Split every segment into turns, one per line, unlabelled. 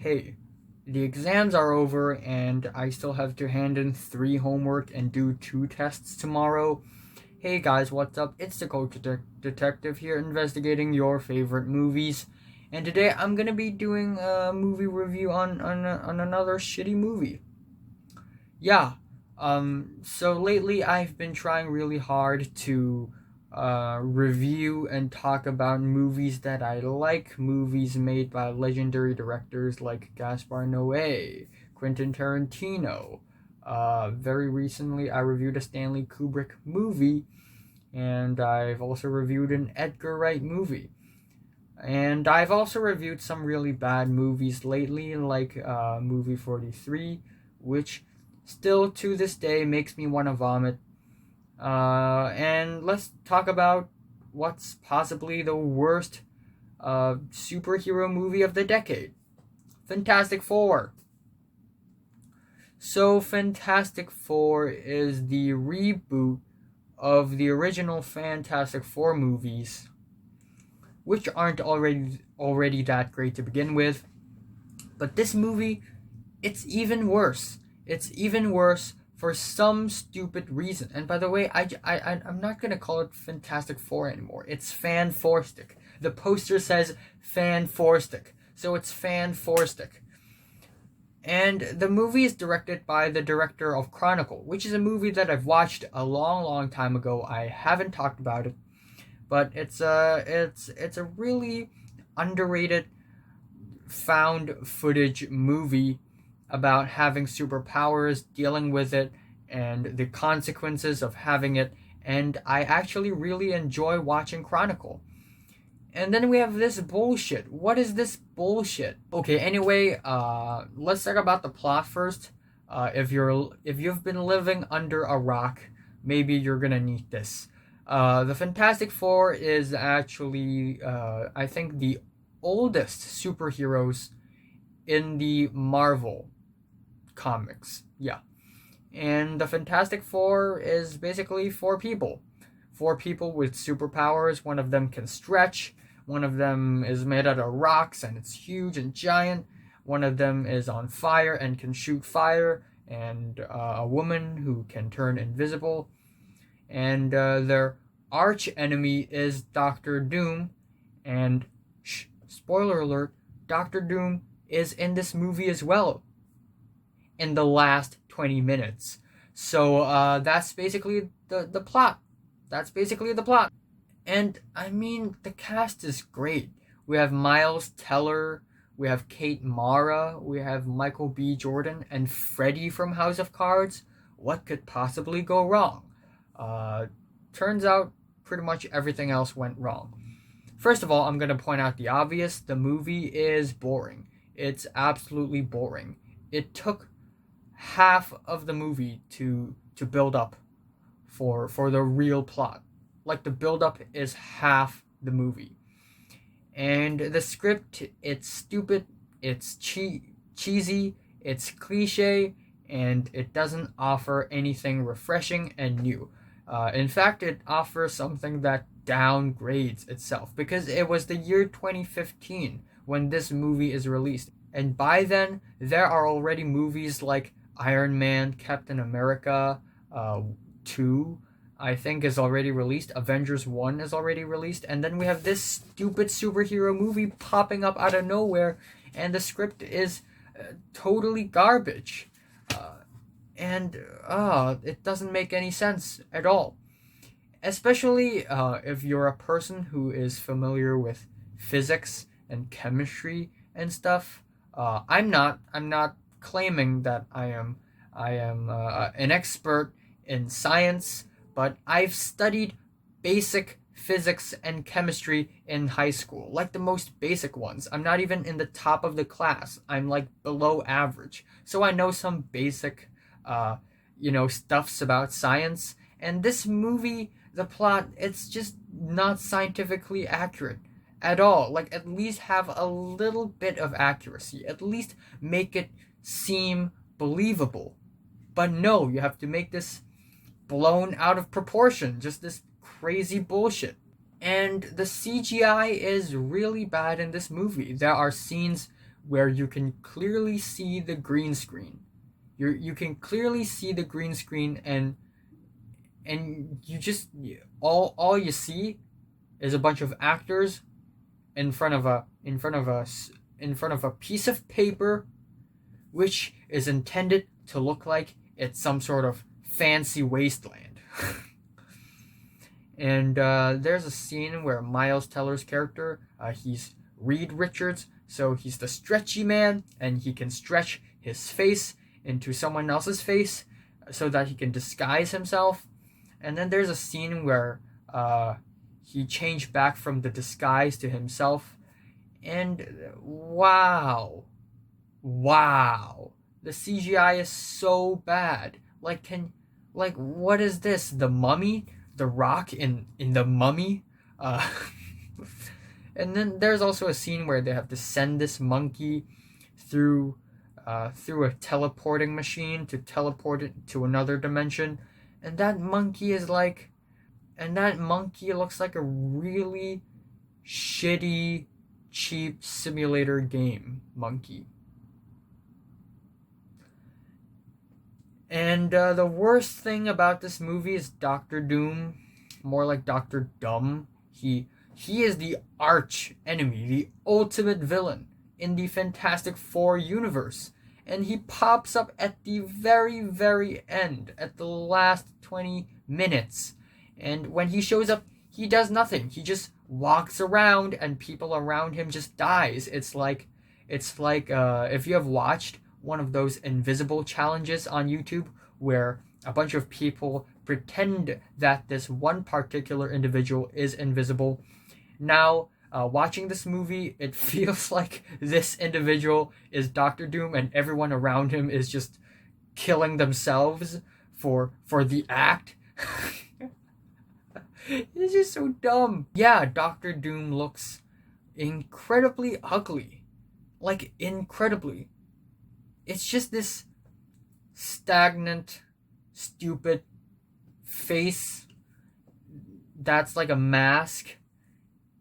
hey, the exams are over and I still have to hand in 3 homework and do 2 tests tomorrow. Hey guys, what's up? It's the Coach Detective here investigating your favorite movies. And today I'm gonna be doing a movie review on another shitty movie. Yeah. So lately I've been trying really hard to review and talk about movies that I like, movies made by legendary directors like Gaspar Noé, Quentin Tarantino. Very recently I reviewed a Stanley Kubrick movie, and I've also reviewed an Edgar Wright movie. And I've also reviewed some really bad movies lately, like movie 43, which still to this day makes me want to vomit. And let's talk about what's possibly the worst superhero movie of the decade, Fantastic Four. So, Fantastic Four is the reboot of the original Fantastic Four movies, which aren't already that great to begin with. But this movie, it's even worse. It's even worse for some stupid reason. And by the way, I'm not gonna call it Fantastic Four anymore. It's Fan Four-Stick. The poster says Fan Four-Stick, so it's Fan Four-Stick. And the movie is directed by the director of Chronicle, which is a movie that I've watched a long time ago. I haven't talked about it, but it's a really underrated found footage movie about having superpowers, dealing with it, and the consequences of having it. And I actually really enjoy watching Chronicle. And then we have this bullshit. What is this bullshit? Okay, anyway, let's talk about the plot first. If you've been living under a rock, maybe you're gonna need this. The Fantastic Four is actually, I think, the oldest superheroes in the Marvel comics. Yeah. And the Fantastic Four is basically 4 people. 4 people with superpowers. One of them can stretch. One of them is made out of rocks and it's huge and giant. One of them is on fire and can shoot fire. And a woman who can turn invisible. And their arch enemy is Dr. Doom. And spoiler alert, Dr. Doom is in this movie as well in the last 20 minutes. So that's basically the plot. That's basically the plot. And I mean, the cast is great. We have Miles Teller, we have Kate Mara, we have Michael B. Jordan, and Freddy from House of Cards. What could possibly go wrong? Turns out pretty much everything else went wrong. First of all, I'm going to point out the obvious. The movie is boring. It's absolutely boring. It took half of the movie to build up for the real plot. Like, the build up is half the movie. And the script, it's stupid, it's cheesy, it's cliche, and it doesn't offer anything refreshing and new. In fact, it offers something that downgrades itself, because it was the year 2015 when this movie is released. And by then, there are already movies like Iron Man, Captain America 2, I think, is already released. Avengers 1 is already released. And then we have this stupid superhero movie popping up out of nowhere, and the script is totally garbage. And it doesn't make any sense at all. Especially if you're a person who is familiar with physics and chemistry and stuff. I'm not. I'm not claiming that I am an expert in science, but I've studied basic physics and chemistry in high school, like the most basic ones. I'm not even in the top of the class. I'm like below average. So I know some basic, stuffs about science. And this movie, the plot, it's just not scientifically accurate at all. Like, at least have a little bit of accuracy. At least make it seem believable. But no, you have to make this blown out of proportion. Just this crazy bullshit. And the CGI is really bad in this movie. There are scenes where you can clearly see the green screen. You can clearly see the green screen, and you just all you see is a bunch of actors in front of a piece of paper, which is intended to look like it's some sort of fancy wasteland. And there's a scene where Miles Teller's character, he's Reed Richards, so he's the stretchy man, and he can stretch his face into someone else's face so that he can disguise himself. And then there's a scene where he changed back from the disguise to himself, and wow, the CGI is so bad. What is this? The Mummy? The Rock in the Mummy? Uh, and then there's also a scene where they have to send this monkey through through a teleporting machine to teleport it to another dimension, and that monkey looks like a really shitty, cheap simulator game monkey. And the worst thing about this movie is Dr. Doom, more like Dr.Doom. He is the arch enemy, the ultimate villain in the Fantastic Four universe. And he pops up at the very, very end, at the last 20 minutes. And when he shows up, he does nothing. He just walks around, and people around him just dies. It's like if you have watched one of those invisible challenges on YouTube where a bunch of people pretend that this one particular individual is invisible. Now, watching this movie, it feels like this individual is Dr. Doom, and everyone around him is just killing themselves for the act. It's just so dumb. Yeah, Dr. Doom looks incredibly ugly. Like, incredibly. It's just this stagnant, stupid face that's like a mask,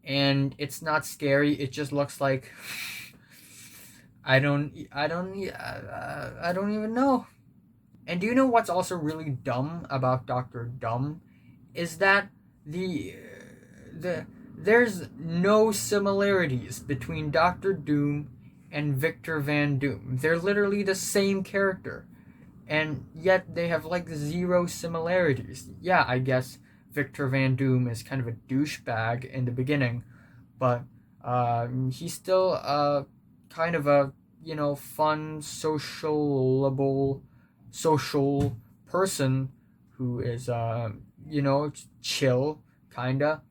and it's not scary. It just looks like I don't even know. And do you know what's also really dumb about Dr. Doom is that there's no similarities between Dr. Doom and Victor Van Doom. They're literally the same character, and yet they have like zero similarities. Yeah, I guess Victor Van Doom is kind of a douchebag in the beginning, but he's still kind of a fun, social person who is chill kinda.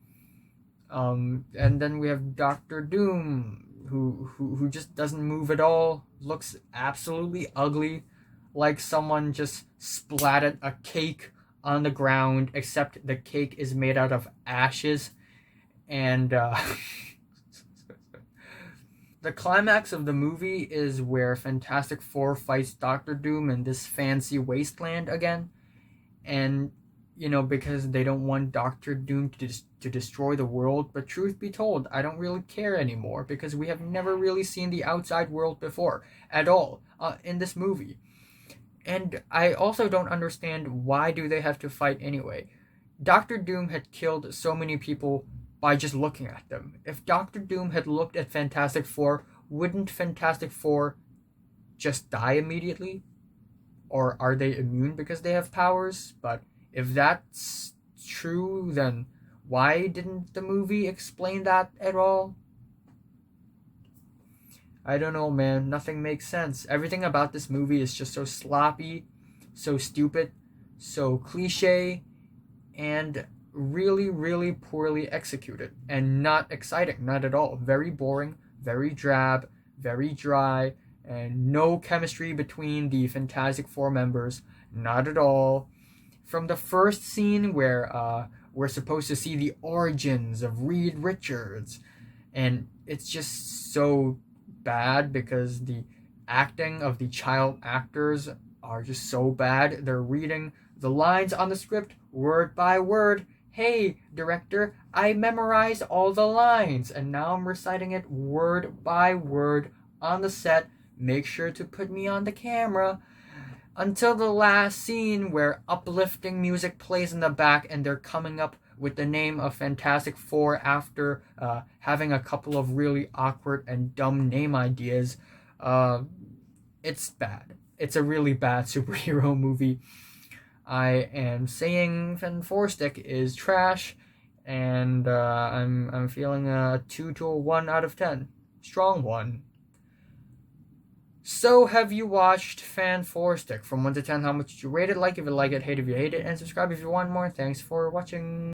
And then we have Dr. Doom, who just doesn't move at all, looks absolutely ugly, like someone just splattered a cake on the ground, except the cake is made out of ashes. And the climax of the movie is where Fantastic Four fights Dr. Doom in this fancy wasteland again. And because they don't want Dr. Doom to destroy the world. But truth be told, I don't really care anymore, because we have never really seen the outside world before at all in this movie. And I also don't understand, why do they have to fight anyway? Dr. Doom had killed so many people by just looking at them. If Dr. Doom had looked at Fantastic Four, wouldn't Fantastic Four just die immediately? Or are they immune because they have powers? But if that's true, then why didn't the movie explain that at all? I don't know, man. Nothing makes sense. Everything about this movie is just so sloppy, so stupid, so cliche, and really, really poorly executed. And not exciting, not at all. Very boring, very drab, very dry, and no chemistry between the Fantastic Four members. Not at all. From the first scene where we're supposed to see the origins of Reed Richards, and it's just so bad because the acting of the child actors are just so bad. They're reading the lines on the script word by word. Hey, director, I memorized all the lines, and now I'm reciting it word by word on the set, make sure to put me on the camera until the last scene where uplifting music plays in the back and they're coming up with the name of Fantastic Four after having a couple of really awkward and dumb name ideas. It's bad. It's a really bad superhero movie. I am saying Fantastic is trash, and I'm feeling a 2 to a 1 out of 10. Strong 1. So, have you watched Fantastic? From 1 to 10, how much did you rate it? Like if you like it, hate if you hate it, and subscribe if you want more. Thanks for watching.